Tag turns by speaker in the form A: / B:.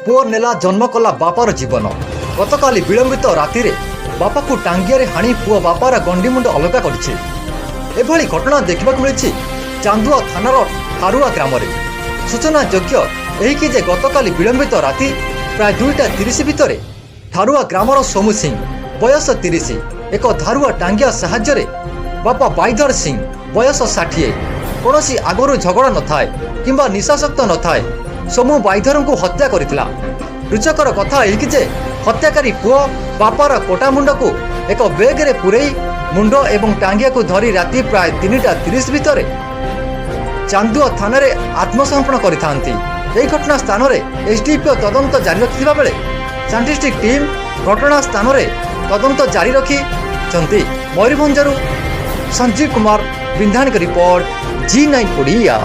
A: पुओ नेला जन्म कला बापार जीवन। गतकाली विलंबित राति बापा को टांगिया हाणी पुओ बापार गंडीमुंड अलगा कर घटना देखा मिली चांदुआ थानार ठारुआ ग्राम। सूचना योग्य कि गतकाली विलंबित राति प्राय 2:30 भितर ठारुआ ग्रामर सोमू सिंह बयस 30 एक धारुआ टांगिया साहाय्य बापा बाईधर सिंह बयस 60 कौन आगु झगड़ा न थाए किंबा निशाशक्त न थाए सोमू बाईधर को हत्या करथिला। रुचकर कथा यही जे हत्याकारी पुओ बापार कोटा मुंड को एक बेग रे पुरई मुंड एवं टांगिया को धरी राति प्राय 3:30 भितर चांदुआ थाना रे आत्मसमर्पण करिथांती। एही घटना स्थान रे एसडीपीओ तदंत जारी रखिथिबा बेले साइंटिस्टिक टीम घटना स्थान रे तदंत जारी रखी चंती। मयूरभंजरू संजीव कुमार बिंधाणी रिपोर्ट G9 ओडिया।